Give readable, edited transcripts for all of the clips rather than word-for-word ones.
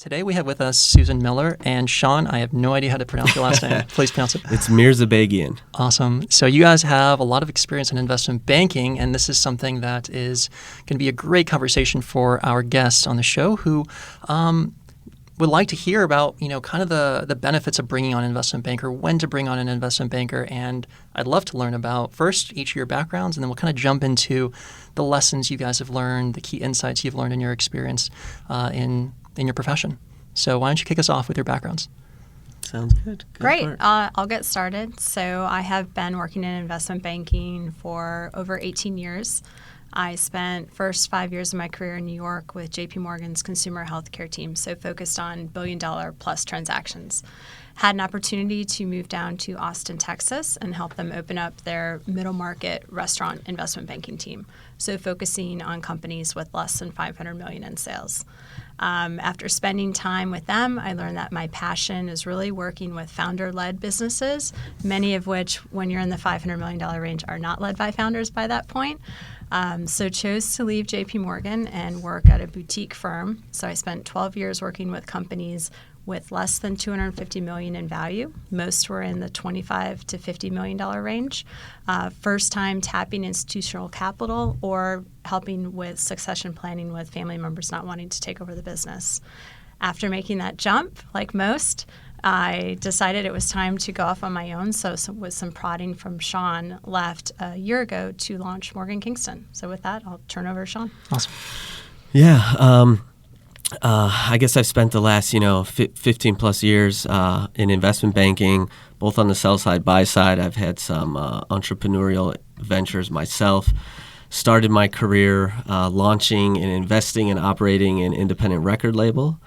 Today we have with us Susan Miller and Sean. I have no idea how to pronounce your last name. Please pronounce it. It's Mirzabegian. Awesome. So you guys have a lot of experience in investment banking, and this is something that is going to be a great conversation for our guests on the show who would like to hear about, kind of the benefits of bringing on an investment banker, when to bring on an investment banker. And I'd love to learn about, first, each of your backgrounds, and then we'll kind of jump into the lessons you guys have learned, the key insights you've learned in your experience in your profession. So why don't you kick us off with your backgrounds? Sounds good. Great. I'll get started. So I have been working in investment banking for over 18 years. I spent first 5 years of my career in New York with JP Morgan's consumer healthcare team, so focused on billion-dollar-plus transactions. Had an opportunity to move down to Austin, Texas, and help them open up their middle-market restaurant investment banking team, so focusing on companies with less than $500 million in sales. After spending time with them, I learned that my passion is really working with founder-led businesses, many of which, when you're in the $500 million range, are not led by founders by that point. So chose to leave JP Morgan and work at a boutique firm. So I spent 12 years working with companies with less than $250 million in value. Most were in the $25 to $50 million range. First time tapping institutional capital or helping with succession planning with family members not wanting to take over the business. After making that jump, like most, I decided it was time to go off on my own. So with some prodding from Sean, left a year ago to launch Morgan Kingston. So with that, I'll turn over to Sean. Awesome. Yeah. I guess I've spent the last, 15 plus years in investment banking, both on the sell side, buy side. I've had some entrepreneurial ventures myself. Started my career launching and investing and operating an independent record label.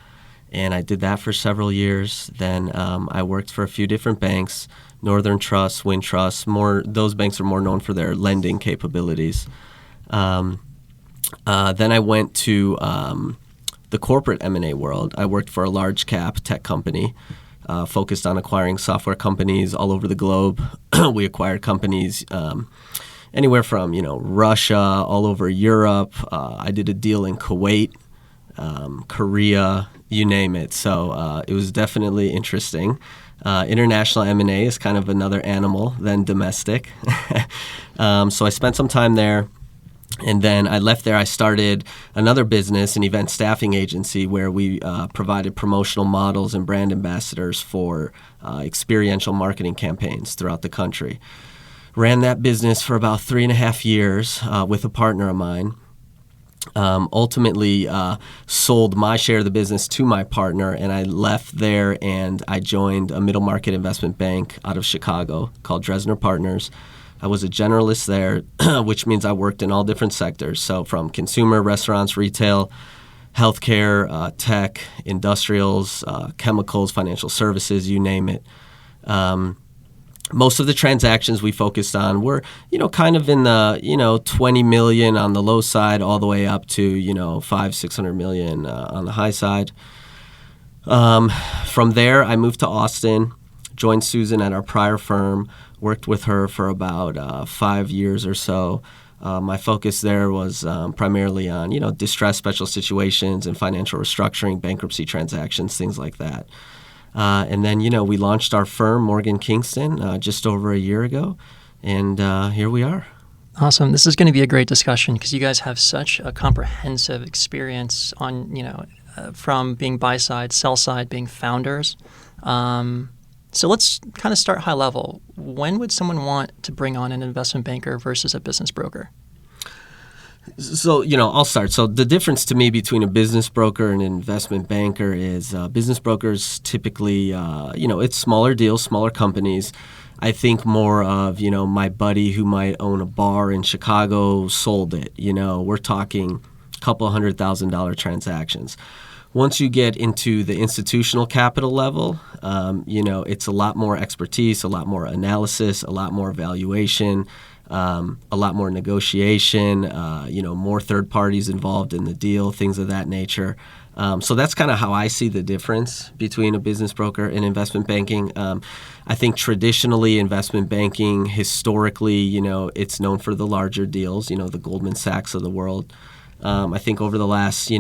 And I did that for several years. Then I worked for a few different banks, Northern Trust, Wintrust. Those banks are more known for their lending capabilities. Then I went to the corporate M&A world. I worked for a large cap tech company focused on acquiring software companies all over the globe. We acquired companies anywhere from Russia, all over Europe. I did a deal in Kuwait, Korea, you name it. So it was definitely interesting. International M&A is kind of another animal than domestic. So I spent some time there. And then I left there. I started another business, an event staffing agency, where we provided promotional models and brand ambassadors for experiential marketing campaigns throughout the country. Ran that business for about 3.5 years with a partner of mine. Ultimately sold my share of the business to my partner, and I left there and I joined a middle market investment bank out of Chicago called Dresdner Partners. I was a generalist there, which means I worked in all different sectors. So from consumer, restaurants, retail, healthcare, tech, industrials, chemicals, financial services, you name it. Most of the transactions we focused on were, kind of in the, 20 million on the low side all the way up to, $500-600 million on the high side. From there, I moved to Austin, joined Susan at our prior firm, worked with her for about 5 years or so. My focus there was primarily on, distressed special situations and financial restructuring, bankruptcy transactions, things like that. And then, we launched our firm, Morgan Kingston, just over a year ago, and here we are. Awesome. This is going to be a great discussion because you guys have such a comprehensive experience on, from being buy side, sell side, being founders. So let's kind of start high level. When would someone want to bring on an investment banker versus a business broker? So, I'll start. So the difference to me between a business broker and an investment banker is business brokers typically, it's smaller deals, smaller companies. I think more of, my buddy who might own a bar in Chicago sold it. We're talking a couple $100,000 transactions. Once you get into the institutional capital level, it's a lot more expertise, a lot more analysis, a lot more valuation, a lot more negotiation, more third parties involved in the deal, things of that nature. So that's kind of how I see the difference between a business broker and investment banking. I think traditionally investment banking, historically, it's known for the larger deals, the Goldman Sachs of the world. I think over the last,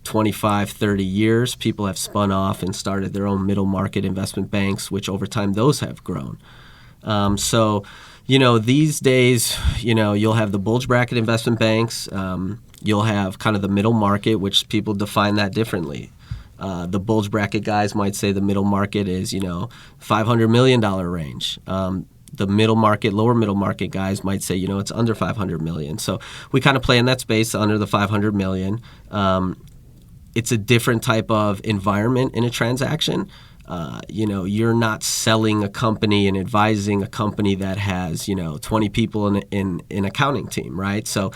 25, 30 years, people have spun off and started their own middle market investment banks, which over time those have grown. So, these days, you'll have the bulge bracket investment banks. You'll have kind of the middle market, which people define that differently. The bulge bracket guys might say the middle market is, $500 million range. The middle market, lower middle market guys might say, it's under 500 million. So we kind of play in that space under the 500 million. It's a different type of environment in a transaction. You're not selling a company and advising a company that has, 20 people in an accounting team, right? So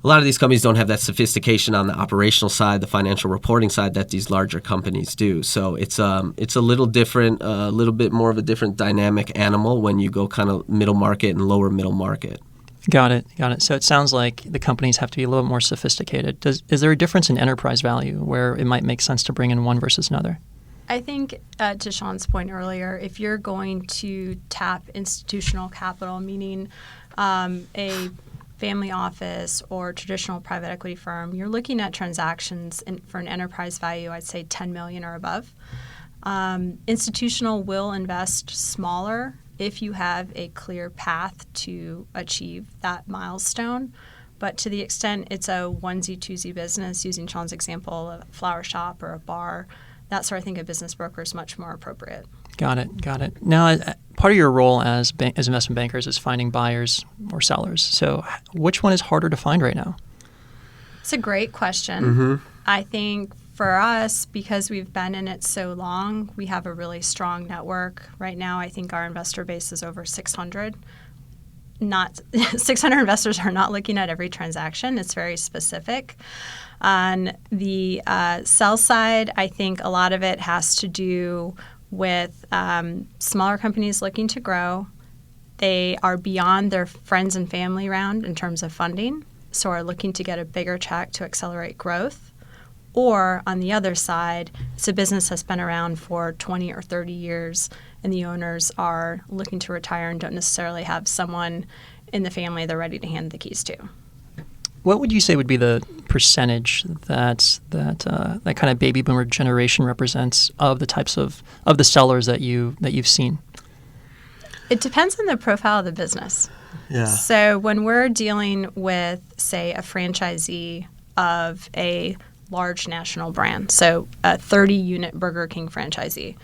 a lot of these companies don't have that sophistication on the operational side, the financial reporting side that these larger companies do. So it's a little different, a little bit more of a different dynamic animal when you go kind of middle market and lower middle market. Got it. So it sounds like the companies have to be a little more sophisticated. Is there a difference in enterprise value where it might make sense to bring in one versus another? I think, to Sean's point earlier, if you're going to tap institutional capital, meaning a family office or traditional private equity firm, you're looking at transactions for an enterprise value, I'd say 10 million or above. Institutional will invest smaller if you have a clear path to achieve that milestone. But to the extent it's a onesie, twosie business, using Sean's example, a flower shop or a bar, that's where I think a business broker is much more appropriate. Got it. Now, part of your role as investment bankers is finding buyers or sellers. So which one is harder to find right now? It's a great question. Mm-hmm. I think for us, because we've been in it so long, we have a really strong network. Right now, I think our investor base is over 600. 600 investors are not looking at every transaction. It's very specific. On the sell side, I think a lot of it has to do with smaller companies looking to grow. They are beyond their friends and family round in terms of funding, so are looking to get a bigger check to accelerate growth. Or on the other side, it's a business that's been around for 20 or 30 years, and the owners are looking to retire and don't necessarily have someone in the family they're ready to hand the keys to. What would you say would be the percentage that kind of baby boomer generation represents of the types of the sellers that you've seen? It depends on the profile of the business. Yeah. So when we're dealing with, say, a franchisee of a large national brand, so a 30-unit Burger King franchisee,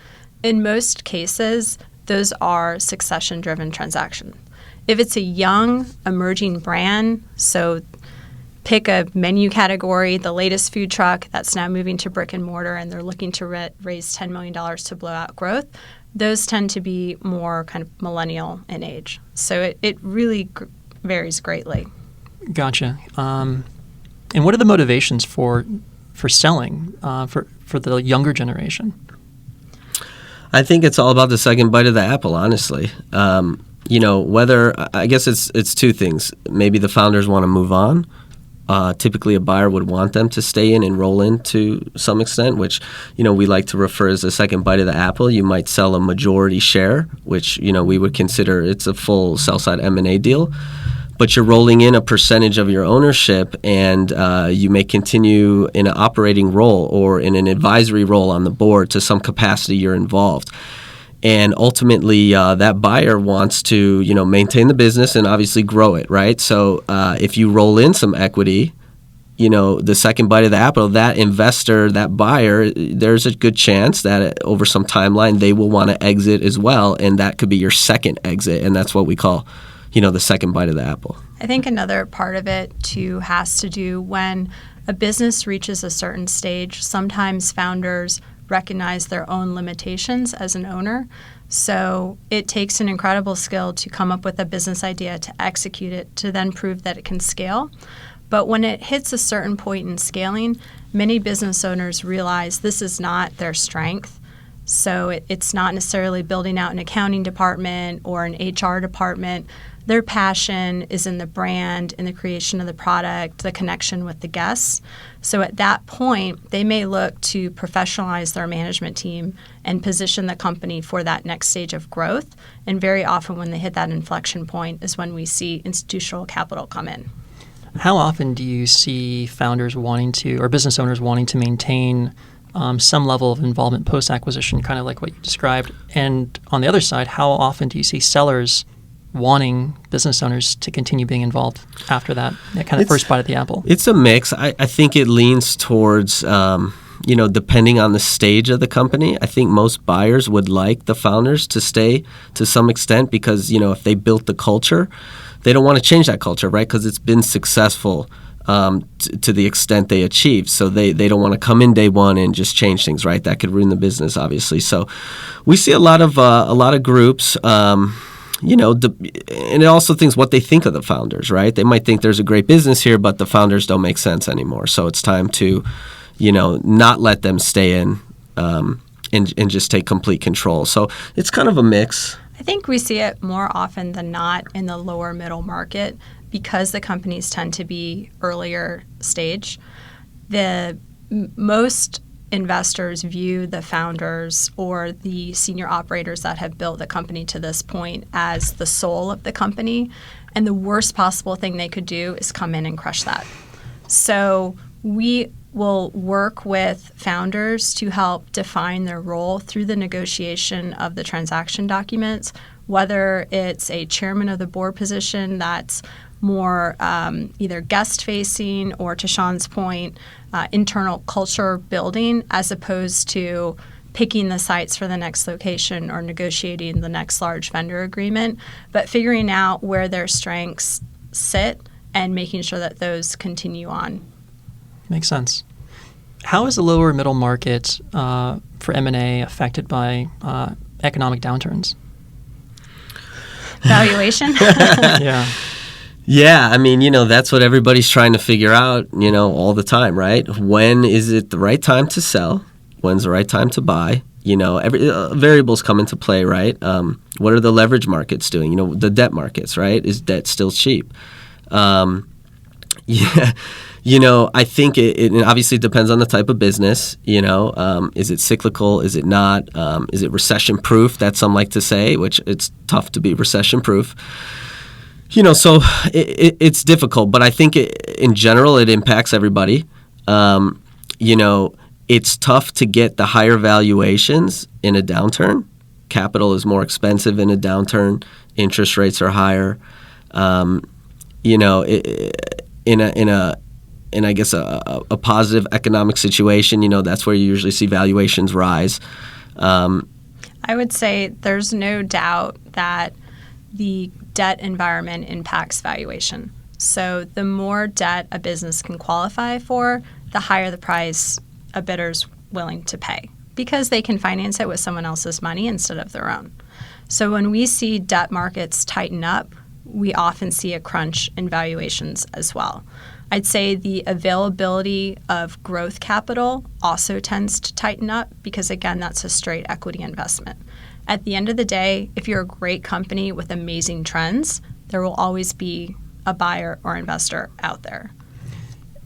in most cases, those are succession-driven transactions. If it's a young, emerging brand, so pick a menu category, the latest food truck that's now moving to brick and mortar, and they're looking to raise $10 million to blow out growth, those tend to be more kind of millennial in age. So it really varies greatly. Gotcha. And what are the motivations for selling for the younger generation? I think it's all about the second bite of the apple, honestly. Whether I guess it's two things. Maybe the founders want to move on. Typically, a buyer would want them to stay in and roll in to some extent, which, we like to refer as a second bite of the apple. You might sell a majority share, which, we would consider it's a full sell-side M&A deal. But you're rolling in a percentage of your ownership, and you may continue in an operating role or in an advisory role on the board to some capacity you're involved. And ultimately, that buyer wants to, maintain the business and obviously grow it, right? So if you roll in some equity, the second bite of the apple, that investor, that buyer, there's a good chance that over some timeline they will want to exit as well, and that could be your second exit, and that's what we call, the second bite of the apple. I think another part of it, too, has to do when a business reaches a certain stage, sometimes founders recognize their own limitations as an owner. So it takes an incredible skill to come up with a business idea, to execute it, to then prove that it can scale. But when it hits a certain point in scaling, many business owners realize this is not their strength. So it's not necessarily building out an accounting department or an HR department. Their passion is in the brand, in the creation of the product, the connection with the guests. So at that point, they may look to professionalize their management team and position the company for that next stage of growth. And very often when they hit that inflection point is when we see institutional capital come in. How often do you see founders wanting to, or business owners wanting to maintain some level of involvement post-acquisition, kind of like what you described? And on the other side, how often do you see sellers wanting business owners to continue being involved after that kind of first bite at the apple? It's a mix. I think it leans towards, depending on the stage of the company. I think most buyers would like the founders to stay to some extent because, if they built the culture, they don't want to change that culture, right? Because it's been successful to the extent they achieved. So they don't want to come in day one and just change things, right? That could ruin the business, obviously. So we see a lot of groups. And it also thinks what they think of the founders, right? They might think there's a great business here, but the founders don't make sense anymore. So it's time to, not let them stay in and just take complete control. So it's kind of a mix. I think we see it more often than not in the lower middle market because the companies tend to be earlier stage. Most investors view the founders or the senior operators that have built the company to this point as the soul of the company. And the worst possible thing they could do is come in and crush that. So we will work with founders to help define their role through the negotiation of the transaction documents, whether it's a chairman of the board position that's more either guest-facing or, to Sean's point, internal culture building, as opposed to picking the sites for the next location or negotiating the next large vendor agreement, but figuring out where their strengths sit and making sure that those continue on. Makes sense. How is the lower middle market for M&A affected by economic downturns? Valuation? Yeah. Yeah, I mean, that's what everybody's trying to figure out, all the time, right? When is it the right time to sell? When's the right time to buy? Every variables come into play, right? What are the leverage markets doing? The debt markets, right? Is debt still cheap? I think it obviously depends on the type of business. Is it cyclical? Is it not? Is it recession-proof? That's some like to say, which it's tough to be recession-proof. So it's difficult, but I think in general it impacts everybody. It's tough to get the higher valuations in a downturn. Capital is more expensive in a downturn. Interest rates are higher. In I guess a positive economic situation, that's where you usually see valuations rise. I would say there's no doubt that the debt environment impacts valuation. So the more debt a business can qualify for, the higher the price a bidder's willing to pay because they can finance it with someone else's money instead of their own. So when we see debt markets tighten up, we often see a crunch in valuations as well. I'd say the availability of growth capital also tends to tighten up because, again, that's a straight equity investment. At the end of the day, if you're a great company with amazing trends, there will always be a buyer or investor out there.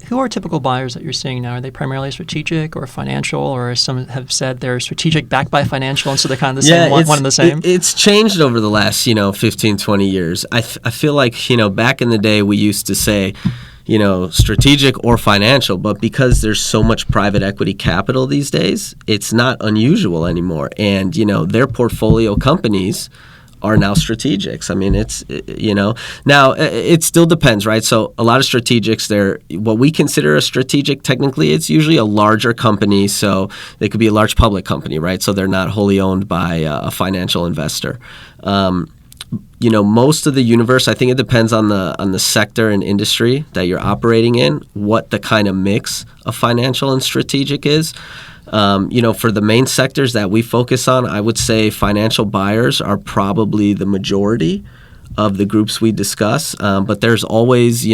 Who are typical buyers that you're seeing now? Are they primarily strategic or financial, or some have said they're strategic backed by financial, and so they're kind of the same, one and the same? It's changed over the last, 15, 20 years. I feel like, back in the day we used to say, strategic or financial, but because there's so much private equity capital these days, it's not unusual anymore. And, their portfolio companies are now strategics. I mean, now it still depends, right? So a lot of strategics, they're what we consider a strategic. Technically, it's usually a larger company. So they could be a large public company, right? So they're not wholly owned by a financial investor. Most of the universe, I think it depends on the sector and industry that you're operating in, what the kind of mix of financial and strategic is. For the main sectors that we focus on, I would say financial buyers are probably the majority of the groups we discuss. But there's always,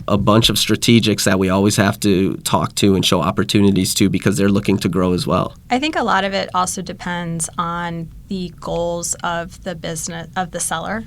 a bunch of strategics that we always have to talk to and show opportunities to because they're looking to grow as well. I think a lot of it also depends on the goals of the business, of the seller.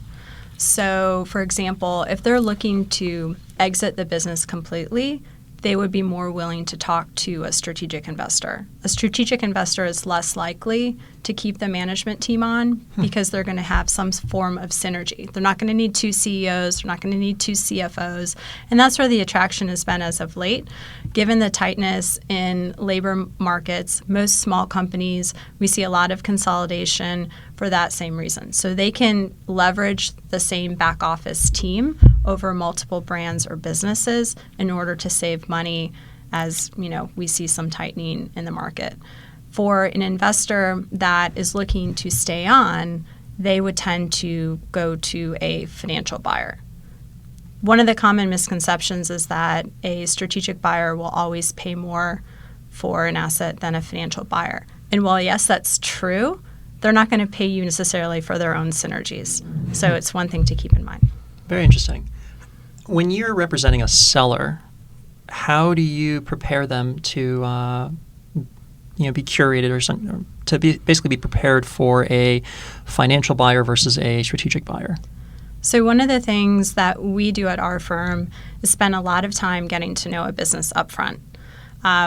So, for example, if they're looking to exit the business completely, they would be more willing to talk to a strategic investor. A strategic investor is less likely to keep the management team on because they're going to have some form of synergy. They're not going to need two CEOs, they're not going to need two CFOs, and that's where the attraction has been as of late. Given the tightness in labor markets, most small companies, we see a lot of consolidation for that same reason. So they can leverage the same back office team over multiple brands or businesses in order to save money as, we see some tightening in the market. For an investor that is looking to stay on, they would tend to go to a financial buyer. One of the common misconceptions is that a strategic buyer will always pay more for an asset than a financial buyer. And while, yes, that's true, they're not going to pay you necessarily for their own synergies. So it's one thing to keep in mind. Very interesting. When you're representing a seller, how do you prepare them to be curated or to basically be prepared for a financial buyer versus a strategic buyer? So one of the things that we do at our firm is spend a lot of time getting to know a business upfront.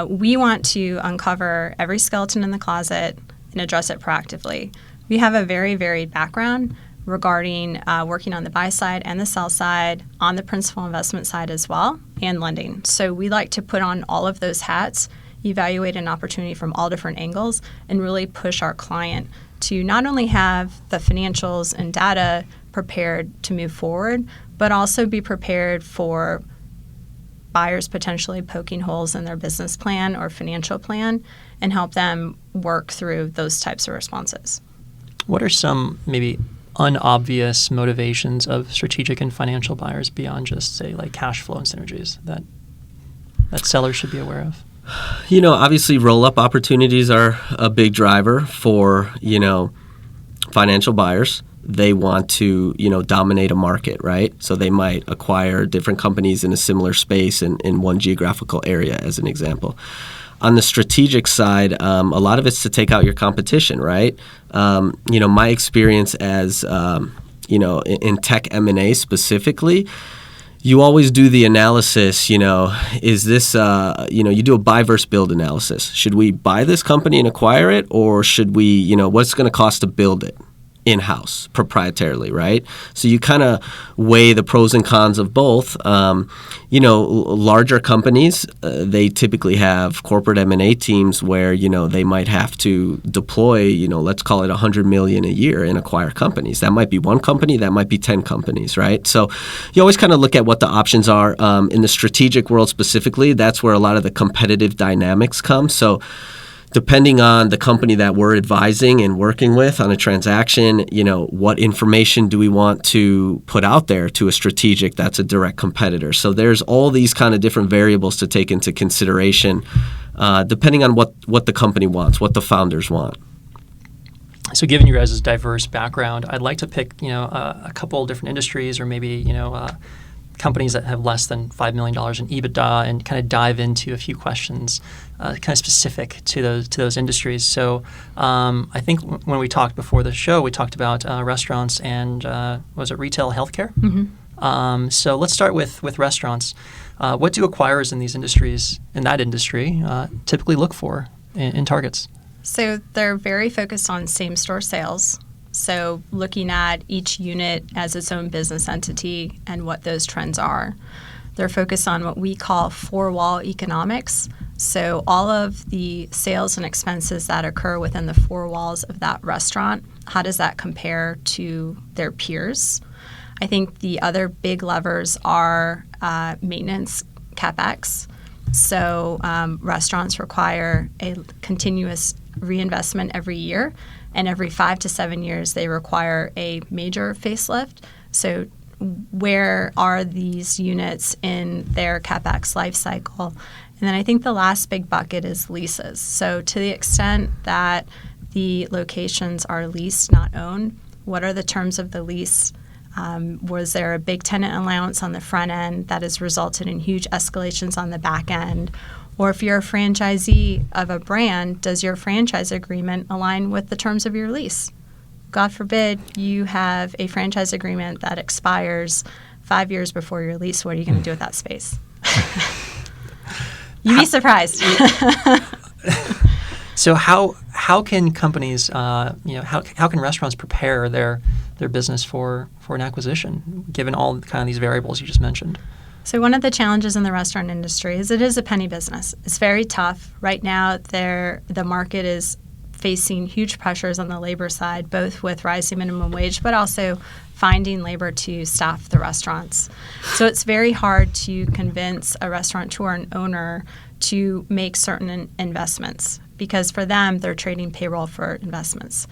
We want to uncover every skeleton in the closet and address it proactively. We have a very varied background regarding working on the buy side and the sell side, on the principal investment side as well, and lending. So we like to put on all of those hats, evaluate an opportunity from all different angles, and really push our client to not only have the financials and data prepared to move forward, but also be prepared for buyers potentially poking holes in their business plan or financial plan and help them work through those types of responses. What are some maybe unobvious motivations of strategic and financial buyers beyond just, say, like cash flow and synergies that sellers should be aware of? Obviously roll-up opportunities are a big driver for, financial buyers. They want to, dominate a market, right? So they might acquire different companies in a similar space in one geographical area, as an example. On the strategic side, a lot of it's to take out your competition, right? My experience as, in tech M&A specifically, you always do the analysis, is this, you do a buy versus build analysis. Should we buy this company and acquire it, or should we, what's it going to cost to build it in-house, proprietarily, right? So you kind of weigh the pros and cons of both. Larger companies, they typically have corporate M&A teams where, they might have to deploy, let's call it $100 million a year and acquire companies. That might be one company, that might be 10 companies, right? So you always kind of look at what the options are. In the strategic world specifically, that's where a lot of the competitive dynamics come. So depending on the company that we're advising and working with on a transaction, what information do we want to put out there to a strategic that's a direct competitor? So there's all these kind of different variables to take into consideration, depending on what the company wants, what the founders want. So given your guys' diverse background, I'd like to pick, a couple different industries or maybe, companies that have less than $5 million in EBITDA and kind of dive into a few questions kind of specific to those industries. So I think when we talked before the show, we talked about restaurants and was it retail healthcare? Mm-hmm. So let's start with restaurants. What do acquirers in that industry, typically look for in targets? So they're very focused on same-store sales. So looking at each unit as its own business entity and what those trends are. They're focused on what we call four-wall economics. So all of the sales and expenses that occur within the four walls of that restaurant, how does that compare to their peers? I think the other big levers are maintenance, CapEx. So restaurants require a continuous reinvestment every year. And every 5 to 7 years, they require a major facelift. So where are these units in their CapEx life cycle? And then I think the last big bucket is leases. So to the extent that the locations are leased, not owned, what are the terms of the lease? Was there a big tenant allowance on the front end that has resulted in huge escalations on the back end? Or if you're a franchisee of a brand, does your franchise agreement align with the terms of your lease? God forbid you have a franchise agreement that expires 5 years before your lease. What are you going to do with that space? You'd be surprised. So how can companies, how can restaurants prepare their business for an acquisition, given all kind of these variables you just mentioned? So one of the challenges in the restaurant industry is it is a penny business. It's very tough. Right now, the market is facing huge pressures on the labor side, both with rising minimum wage, but also finding labor to staff the restaurants. So it's very hard to convince a restaurateur or an owner to make certain investments because for them, they're trading payroll for investments.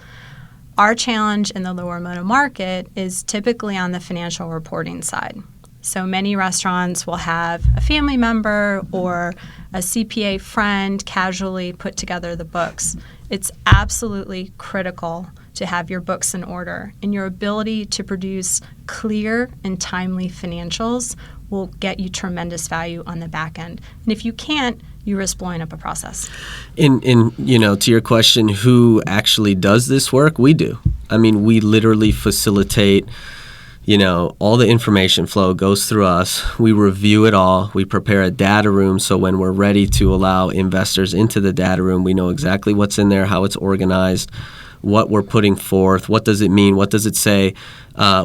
Our challenge in the lower middle market is typically on the financial reporting side. So many restaurants will have a family member or a CPA friend casually put together the books. It's absolutely critical to have your books in order, and your ability to produce clear and timely financials will get you tremendous value on the back end. And if you can't, you risk blowing up a process. To your question, who actually does this work? We do. I mean, we literally facilitate, all the information flow goes through us. We review it all. We prepare a data room so when we're ready to allow investors into the data room, we know exactly what's in there, how it's organized, what we're putting forth, what does it mean, what does it say.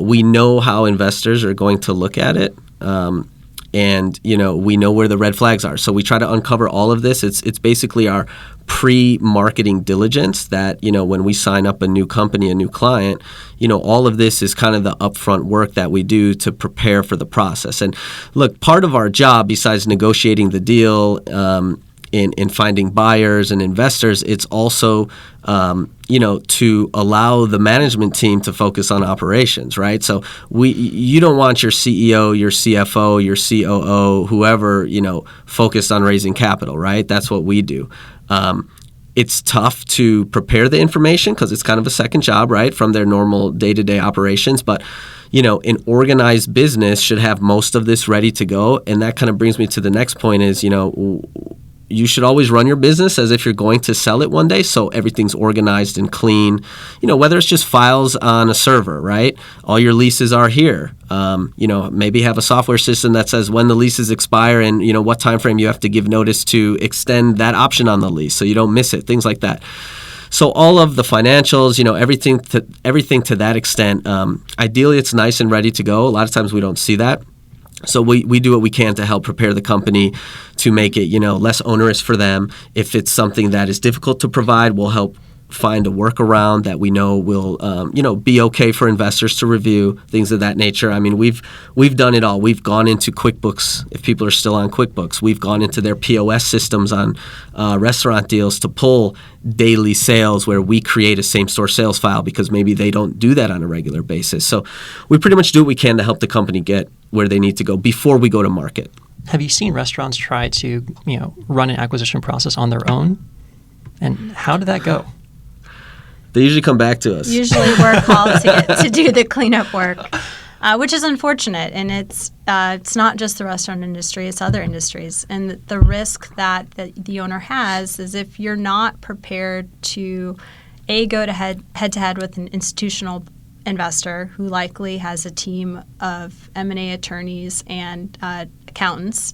We know how investors are going to look at it. And we know where the red flags are. So we try to uncover all of this. It's basically our pre-marketing diligence that, when we sign up a new company, a new client, all of this is kind of the upfront work that we do to prepare for the process. And look, part of our job, besides negotiating the deal, in finding buyers and investors, it's also to allow the management team to focus on operations, right? So you don't want your CEO, your CFO, your COO, whoever, focused on raising capital, right? That's what we do. It's tough to prepare the information because it's kind of a second job, right, from their normal day-to-day operations. But, an organized business should have most of this ready to go. And that kind of brings me to the next point is, you should always run your business as if you're going to sell it one day, so everything's organized and clean. Whether it's just files on a server, right? All your leases are here. Maybe have a software system that says when the leases expire and what time frame you have to give notice to extend that option on the lease, so you don't miss it. Things like that. So all of the financials, everything to that extent. Ideally, it's nice and ready to go. A lot of times we don't see that. So we do what we can to help prepare the company to make it, less onerous for them. If it's something that is difficult to provide, we'll help find a workaround that we know will, be okay for investors to review, things of that nature. I mean, we've done it all. We've gone into QuickBooks, if people are still on QuickBooks. We've gone into their POS systems on restaurant deals to pull daily sales where we create a same-store sales file because maybe they don't do that on a regular basis. So we pretty much do what we can to help the company get where they need to go before we go to market. Have you seen restaurants try to, run an acquisition process on their own? And how did that go? They usually come back to us. Usually we're called to do the cleanup work, which is unfortunate. And it's not just the restaurant industry, it's other industries. And the risk that the owner has is if you're not prepared to, go to head-to-head with an institutional investor who likely has a team of M&A attorneys and accountants,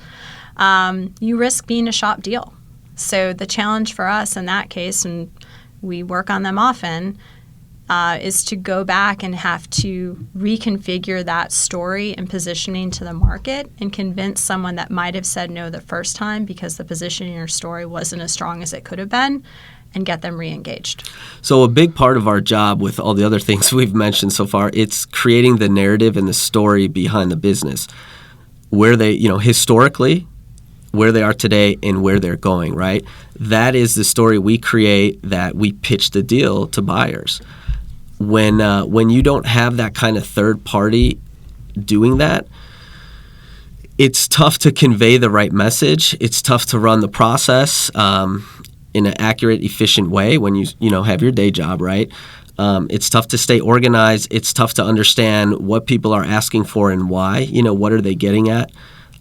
you risk being a shop deal. So the challenge for us in that case, and we work on them often, is to go back and have to reconfigure that story and positioning to the market and convince someone that might have said no the first time because the positioning or story wasn't as strong as it could have been, and get them re-engaged. So a big part of our job with all the other things we've mentioned so far, it's creating the narrative and the story behind the business, where they, historically, where they are today and where they're going, right? That is the story we create that we pitch the deal to buyers. When you don't have that kind of third party doing that, it's tough to convey the right message. It's tough to run the process in an accurate, efficient way when you have your day job, right? It's tough to stay organized. It's tough to understand what people are asking for and why. What are they getting at?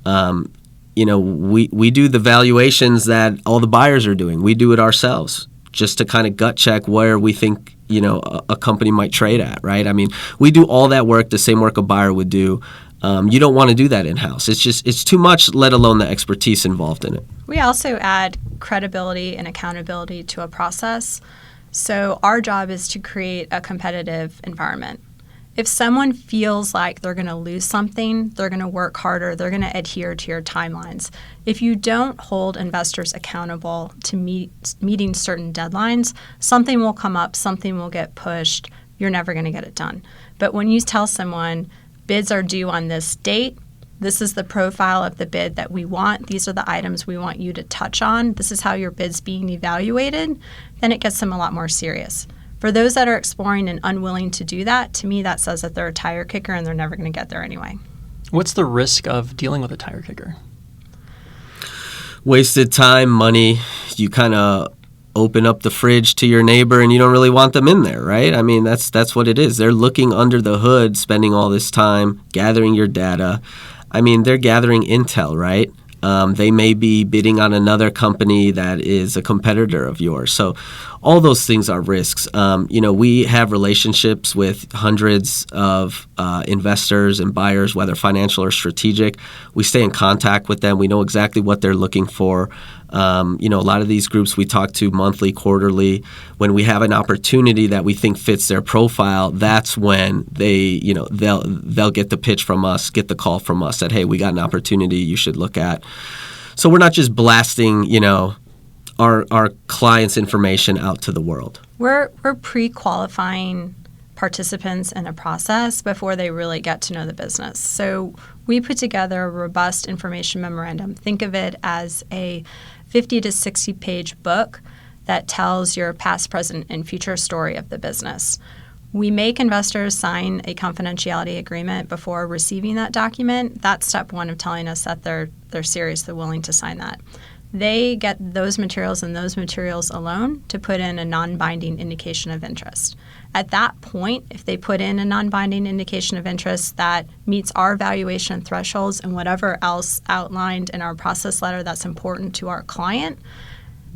We do the valuations that all the buyers are doing. We do it ourselves just to kind of gut check where we think, a company might trade at, right? I mean, we do all that work, the same work a buyer would do. You don't want to do that in-house. It's too much, let alone the expertise involved in it. We also add credibility and accountability to a process. So our job is to create a competitive environment. If someone feels like they're going to lose something, they're going to work harder, they're going to adhere to your timelines. If you don't hold investors accountable to meeting certain deadlines, something will come up, something will get pushed, you're never going to get it done. But when you tell someone bids are due on this date, this is the profile of the bid that we want, these are the items we want you to touch on, this is how your bid's being evaluated, then it gets them a lot more serious. For those that are exploring and unwilling to do that, to me that says that they're a tire kicker and they're never going to get there anyway. What's the risk of dealing with a tire kicker? Wasted time, money. You kind of open up the fridge to your neighbor and you don't really want them in there, right? I mean, that's what it is. They're looking under the hood, spending all this time, gathering your data. I mean, they're gathering intel, right? They may be bidding on another company that is a competitor of yours. So all those things are risks. We have relationships with hundreds of investors and buyers, whether financial or strategic. We stay in contact with them. We know exactly what they're looking for. A lot of these groups we talk to monthly, quarterly. When we have an opportunity that we think fits their profile, that's when they'll get the pitch from us, get the call from us that, hey, we got an opportunity you should look at. So we're not just blasting, our clients' information out to the world. We're pre-qualifying participants in a process before they really get to know the business. So we put together a robust information memorandum. Think of it as a 50 to 60 page book that tells your past, present, and future story of the business. We make investors sign a confidentiality agreement before receiving that document. That's step one of telling us that they're serious, they're willing to sign that. They get those materials and those materials alone to put in a non-binding indication of interest. At that point, if they put in a non-binding indication of interest that meets our valuation thresholds and whatever else outlined in our process letter that's important to our client,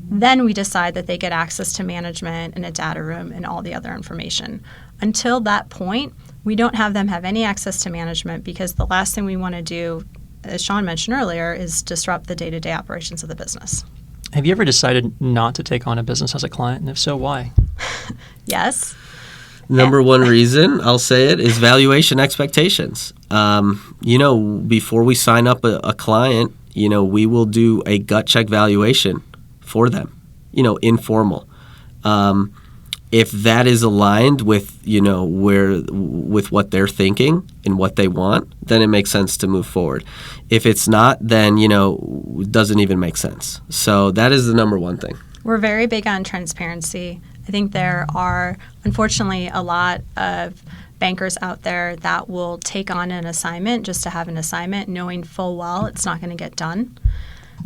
then we decide that they get access to management and a data room and all the other information. Until that point, we don't have them have any access to management because the last thing we want to do, as Sean mentioned earlier, is disrupt the day-to-day operations of the business. Have you ever decided not to take on a business as a client? And if so, why? Yes. Number one reason, I'll say it, is valuation expectations. Before we sign up a client, we will do a gut check valuation for them, informal. If that is aligned with, with what they're thinking and what they want, then it makes sense to move forward. If it's not, then, it doesn't even make sense. So that is the number one thing. We're very big on transparency. I think there are, unfortunately, a lot of bankers out there that will take on an assignment just to have an assignment, knowing full well it's not going to get done.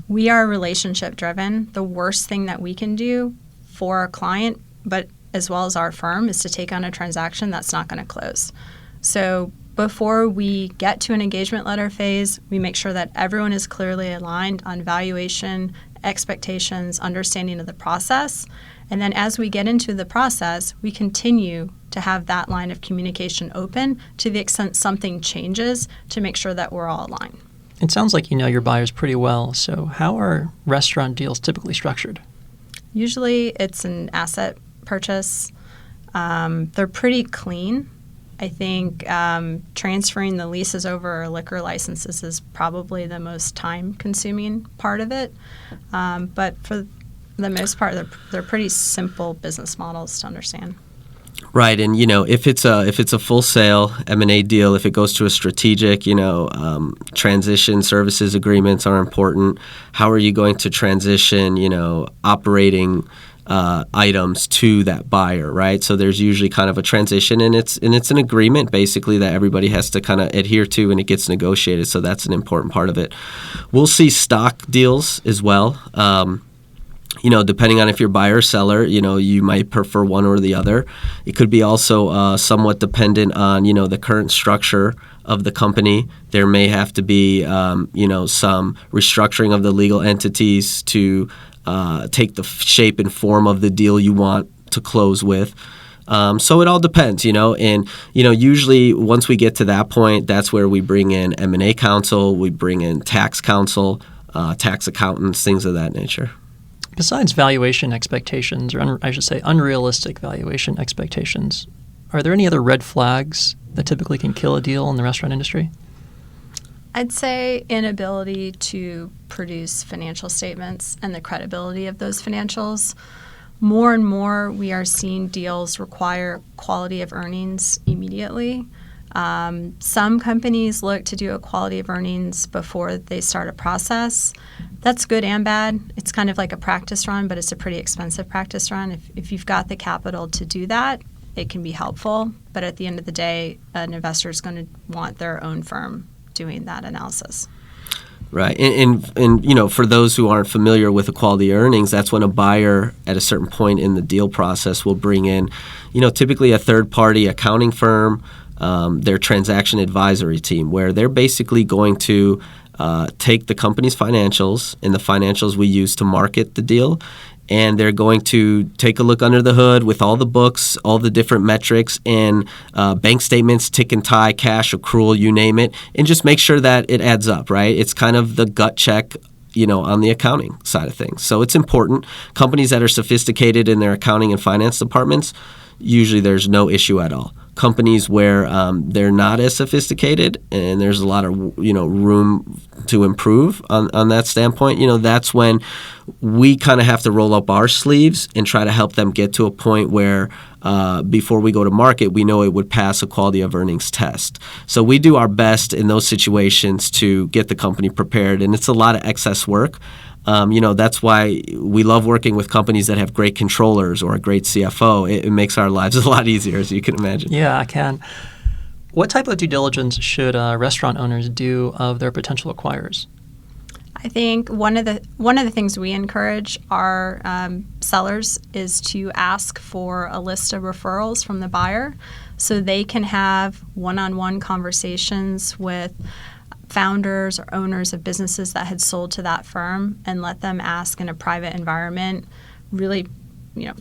We are relationship driven. The worst thing that we can do for our client, but as well as our firm, is to take on a transaction that's not going to close. So before we get to an engagement letter phase, we make sure that everyone is clearly aligned on valuation, expectations, understanding of the process. And then as we get into the process, we continue to have that line of communication open to the extent something changes to make sure that we're all aligned. It sounds like you know your buyers pretty well. So how are restaurant deals typically structured? Usually it's an asset purchase. They're pretty clean. I think transferring the leases over or liquor licenses is probably the most time-consuming part of it. But for the most part, they're pretty simple business models to understand. Right, and if it's a full sale M&A deal, if it goes to a strategic, transition services agreements are important. How are you going to transition, operating items to that buyer, right? So there's usually kind of a transition, and it's an agreement basically that everybody has to kind of adhere to, and it gets negotiated. So that's an important part of it. We'll see stock deals as well. Depending on if you're buyer or seller, you might prefer one or the other. It could be also somewhat dependent on, the current structure of the company. There may have to be, some restructuring of the legal entities to take the shape and form of the deal you want to close with. So it all depends, and, usually once we get to that point, that's where we bring in M&A counsel, we bring in tax counsel, tax accountants, things of that nature. Besides valuation expectations, or I should say unrealistic valuation expectations, are there any other red flags that typically can kill a deal in the restaurant industry? I'd say inability to produce financial statements and the credibility of those financials. More and more, we are seeing deals require quality of earnings immediately. Some companies look to do a quality of earnings before they start a process. That's good and bad. It's kind of like a practice run, but it's a pretty expensive practice run. If you've got the capital to do that, it can be helpful. But at the end of the day, an investor is going to want their own firm doing that analysis. Right. And for those who aren't familiar with equality earnings, that's when a buyer at a certain point in the deal process will bring in, typically a third-party accounting firm, their transaction advisory team, where they're basically going to take the company's financials and the financials we use to market the deal, and they're going to take a look under the hood with all the books, all the different metrics, and bank statements, tick and tie, cash, accrual, you name it, and just make sure that it adds up, right? It's kind of the gut check, on the accounting side of things. So it's important. Companies that are sophisticated in their accounting and finance departments, usually there's no issue at all. Companies where they're not as sophisticated and there's a lot of room to improve on that standpoint, that's when we kind of have to roll up our sleeves and try to help them get to a point where before we go to market, we know it would pass a quality of earnings test. So we do our best in those situations to get the company prepared, and it's a lot of excess work. That's why we love working with companies that have great controllers or a great CFO. It makes our lives a lot easier, as you can imagine. Yeah, I can. What type of due diligence should restaurant owners do of their potential acquirers? I think one of the things we encourage our sellers is to ask for a list of referrals from the buyer, so they can have one-on-one conversations with founders or owners of businesses that had sold to that firm, and let them ask in a private environment really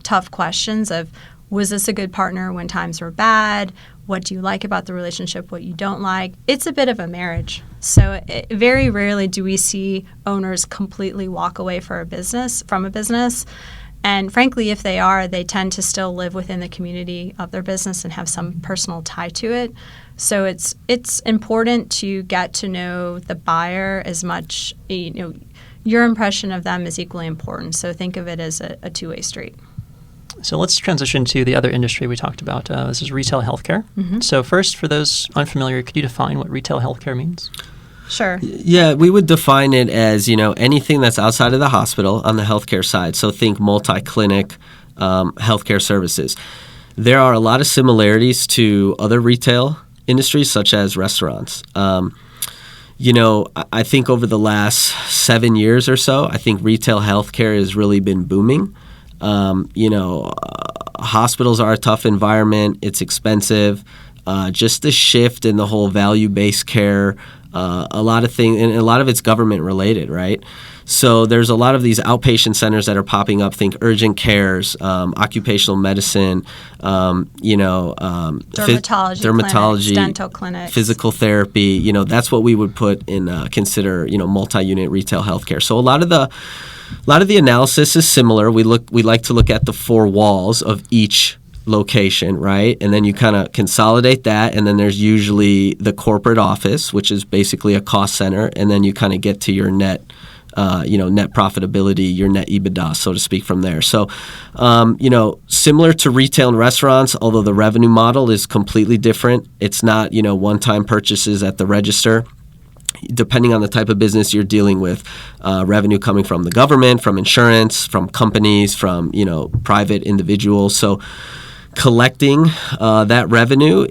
tough questions of, was this a good partner when times were bad? What do you like about the relationship? What you don't like? It's a bit of a marriage. So very rarely do we see owners completely walk away from a business. And frankly, if they are, they tend to still live within the community of their business and have some personal tie to it. So it's important to get to know the buyer as much. Your impression of them is equally important. So think of it as a two-way street. So let's transition to the other industry we talked about. This is retail healthcare. Mm-hmm. So first, for those unfamiliar, could you define what retail healthcare means? Sure. Yeah, we would define it as, anything that's outside of the hospital on the healthcare side. So think multi-clinic healthcare services. There are a lot of similarities to other retail industries, such as restaurants. I think over the last 7 years or so, I think retail healthcare has really been booming. Hospitals are a tough environment. It's expensive. Just the shift in the whole value-based care, a lot of things, and a lot of it's government related, right? So there's a lot of these outpatient centers that are popping up. Think urgent cares, occupational medicine, dermatology, dental clinics, physical therapy. That's what we would put in consider multi-unit retail healthcare. So a lot of the analysis is similar. We like to look at the four walls of each location, right? And then you kind of consolidate that, and then there's usually the corporate office, which is basically a cost center, and then you kind of get to your net profitability, your net EBITDA, so to speak, from there. So, similar to retail and restaurants, although the revenue model is completely different. It's not, one-time purchases at the register. Depending on the type of business you're dealing with, revenue coming from the government, from insurance, from companies, from, private individuals. So collecting that revenue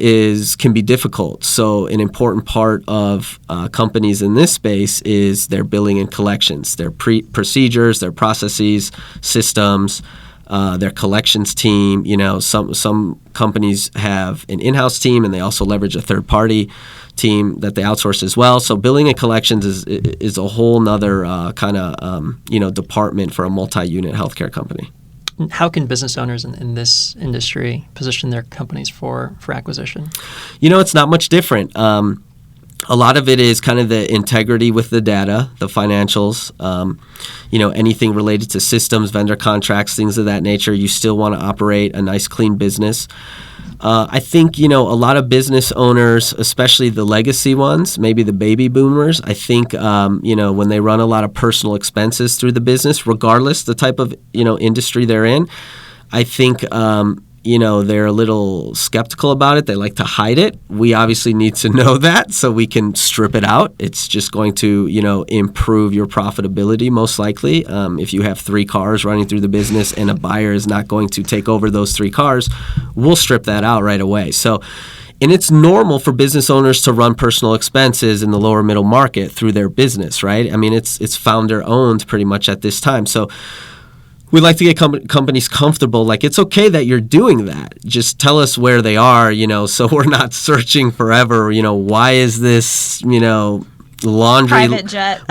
can be difficult. So an important part of companies in this space is their billing and collections, their procedures, their processes, systems, their collections team. Some companies have an in-house team, and they also leverage a third-party team that they outsource as well. So billing and collections is a whole nother kind of department for a multi-unit healthcare company. how can business owners in this industry position their companies for acquisition? It's not much different. A lot of it is kind of the integrity with the data, the financials, anything related to systems, vendor contracts, things of that nature. You still want to operate a nice, clean business. I think, a lot of business owners, especially the legacy ones, maybe the baby boomers, I think, when they run a lot of personal expenses through the business, regardless the type of, industry they're in, I think, they're a little skeptical about it. They like to hide it. We obviously need to know that so we can strip it out. It's just going to, improve your profitability most likely. If you have 3 cars running through the business and a buyer is not going to take over those 3 cars, we'll strip that out right away. So, and it's normal for business owners to run personal expenses in the lower middle market through their business, right? I mean, it's founder owned pretty much at this time. So we like to get companies comfortable. Like, it's okay that you're doing that. Just tell us where they are, so we're not searching forever. Why is this, laundry Private jet.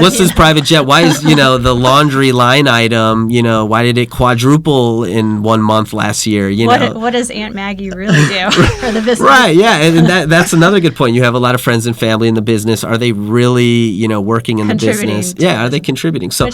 What's this private jet? Why is the laundry line item? Why did it quadruple in 1 month last year? What does Aunt Maggie really do for the business? Right. Yeah, and that's another good point. You have a lot of friends and family in the business. Are they really working in the business? Yeah. Are they contributing? So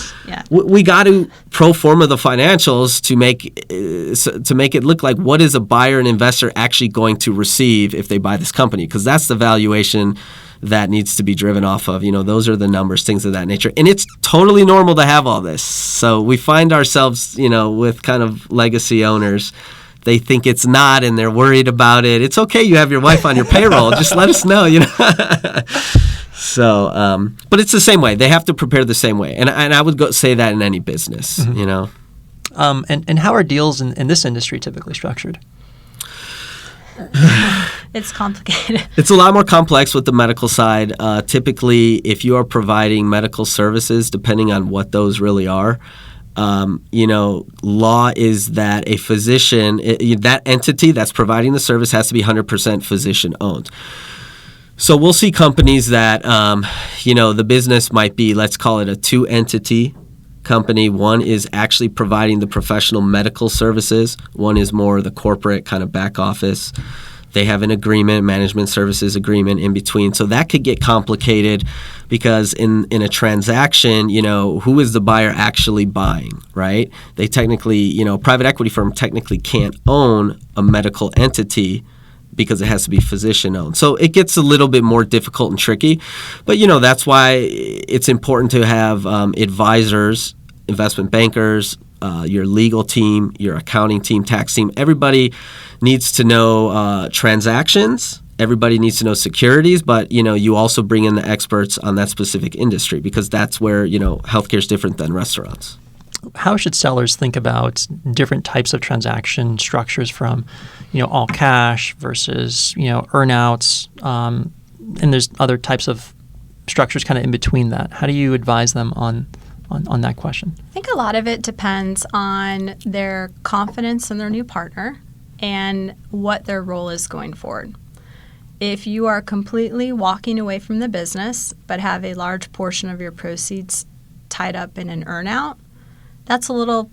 we got to pro forma the financials to make it look like what is a buyer and investor actually going to receive if they buy this company, because that's the valuation that needs to be driven off of. Those are the numbers, things of that nature. And it's totally normal to have all this. So we find ourselves, with kind of legacy owners. They think it's not, and they're worried about it. It's okay. You have your wife on your payroll. Just let us know, So, but it's the same way. They have to prepare the same way. And I would say that in any business, And how are deals in this industry typically structured? It's complicated. It's a lot more complex with the medical side. Typically, if you are providing medical services, depending on what those really are, law is that a physician, that entity that's providing the service has to be 100% physician owned. So we'll see companies that, the business might be, let's call it a 2-entity company. One is actually providing the professional medical services. One is more the corporate kind of back office. They have an agreement, management services agreement in between. So that could get complicated because in a transaction, who is the buyer actually buying, right? They technically, private equity firm technically can't own a medical entity because it has to be physician owned. So it gets a little bit more difficult and tricky. But, that's why it's important to have advisors, investment bankers, your legal team, your accounting team, tax team. Everybody needs to know transactions. Everybody needs to know securities. But, you also bring in the experts on that specific industry because that's where, healthcare is different than restaurants. How should sellers think about different types of transaction structures from, all cash versus, earnouts, and there's other types of structures kind of in between that. How do you advise them on that question? I think a lot of it depends on their confidence in their new partner and what their role is going forward. If you are completely walking away from the business but have a large portion of your proceeds tied up in an earnout, that's a little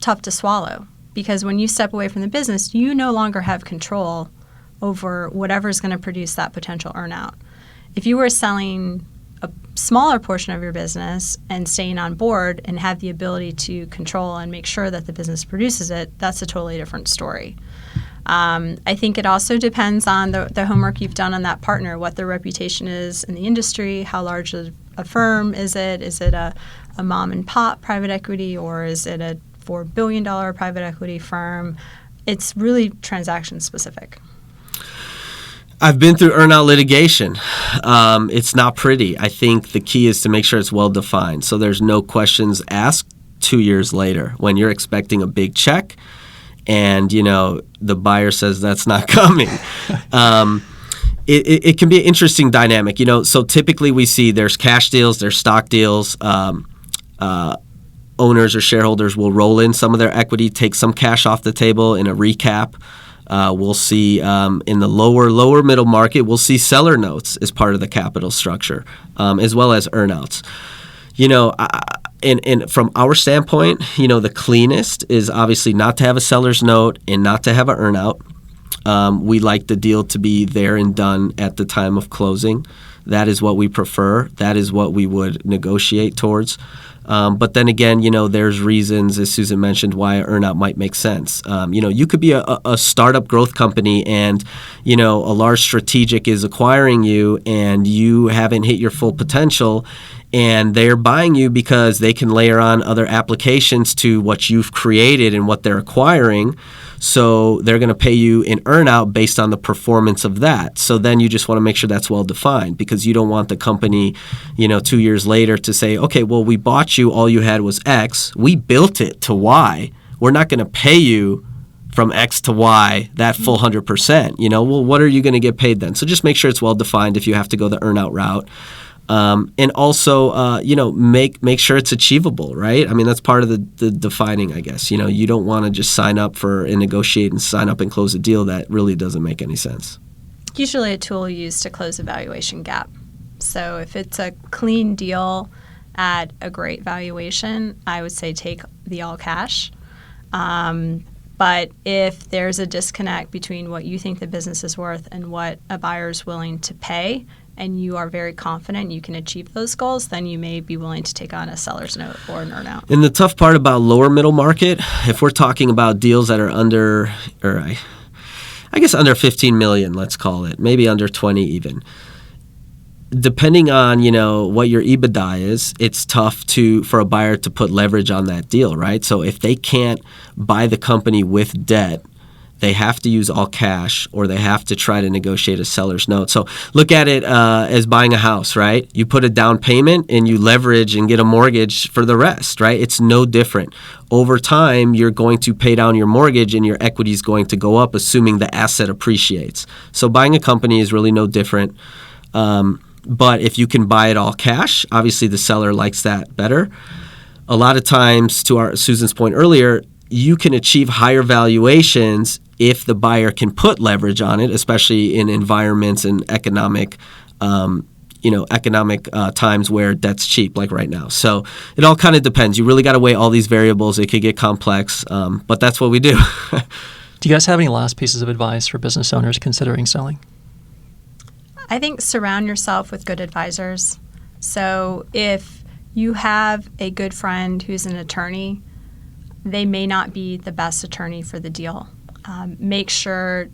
tough to swallow because when you step away from the business, you no longer have control over whatever is going to produce that potential earnout. If you were selling a smaller portion of your business and staying on board and have the ability to control and make sure that the business produces it, that's a totally different story. I think it also depends on the homework you've done on that partner, what their reputation is in the industry, how large a firm is it? Is it a mom and pop private equity or is it a $4 billion private equity firm? It's really transaction specific. I've been through earnout litigation. It's not pretty. I think the key is to make sure it's well defined. So there's no questions asked 2 years later when you're expecting a big check and, the buyer says that's not coming. It can be an interesting dynamic. So typically we see there's cash deals, there's stock deals. Owners or shareholders will roll in some of their equity, take some cash off the table in a recap. We'll see in the lower middle market, we'll see seller notes as part of the capital structure, as well as earnouts. And from our standpoint, the cleanest is obviously not to have a seller's note and not to have an earnout. We like the deal to be there and done at the time of closing. That is what we prefer. That is what we would negotiate towards. But then again, there's reasons, as Susan mentioned, why an earnout might make sense. You could be a startup growth company and, a large strategic is acquiring you and you haven't hit your full potential, and they're buying you because they can layer on other applications to what you've created and what they're acquiring. So they're going to pay you an earnout based on the performance of that. So then you just want to make sure that's well defined, because you don't want the company, 2 years later to say, okay, well, we bought you, all you had was X. We built it to Y. We're not going to pay you from X to Y that full 100%. Well, what are you going to get paid then? So just make sure it's well defined if you have to go the earnout route. And also, make sure it's achievable, right? I mean, that's part of the defining, I guess. You don't want to just sign up for and negotiate and sign up and close a deal that really doesn't make any sense. Usually a tool used to close a valuation gap. So if it's a clean deal at a great valuation, I would say take the all cash. But if there's a disconnect between what you think the business is worth and what a buyer is willing to pay, and you are very confident you can achieve those goals, then you may be willing to take on a seller's note or an earnout. And the tough part about lower middle market, if we're talking about deals that are under, or I guess under 15 million, let's call it, maybe under 20 even. Depending on, what your EBITDA is, it's tough for a buyer to put leverage on that deal, right? So if they can't buy the company with debt, they have to use all cash, or they have to try to negotiate a seller's note. So look at it as buying a house, right? You put a down payment and you leverage and get a mortgage for the rest, right? It's no different. Over time, you're going to pay down your mortgage and your equity is going to go up, assuming the asset appreciates. So buying a company is really no different. But if you can buy it all cash, obviously the seller likes that better. A lot of times, to Susan's point earlier, you can achieve higher valuations if the buyer can put leverage on it, especially in environments and economic times where debt's cheap, like right now. So it all kind of depends. You really got to weigh all these variables. It could get complex, but that's what we do. Do you guys have any last pieces of advice for business owners considering selling? I think surround yourself with good advisors. So if you have a good friend who's an attorney, they may not be the best attorney for the deal. Make sure,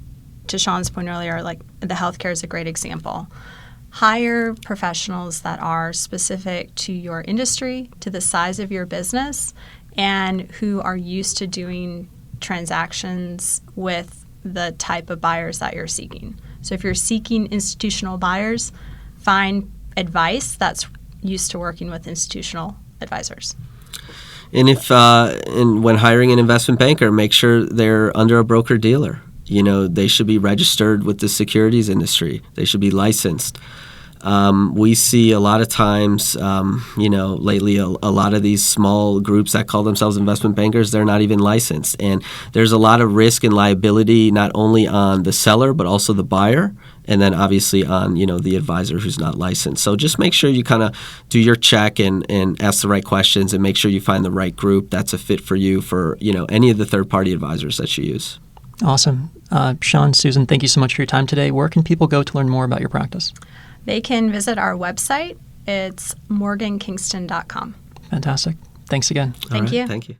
to Sean's point earlier, like the healthcare is a great example. Hire professionals that are specific to your industry, to the size of your business, and who are used to doing transactions with the type of buyers that you're seeking. So if you're seeking institutional buyers, find advice that's used to working with institutional advisors. And when hiring an investment banker, make sure they're under a broker-dealer. They should be registered with the securities industry. They should be licensed. We see a lot of times, lately, a lot of these small groups that call themselves investment bankers, they're not even licensed. And there's a lot of risk and liability not only on the seller, but also the buyer, and then obviously on, the advisor who's not licensed. So just make sure you kind of do your check and ask the right questions, and make sure you find the right group that's a fit for you for, any of the third-party advisors that you use. Awesome. Sean, Susan, thank you so much for your time today. Where can people go to learn more about your practice? They can visit our website. It's morgankingston.com. Fantastic. Thanks again. Thank you. Thank you.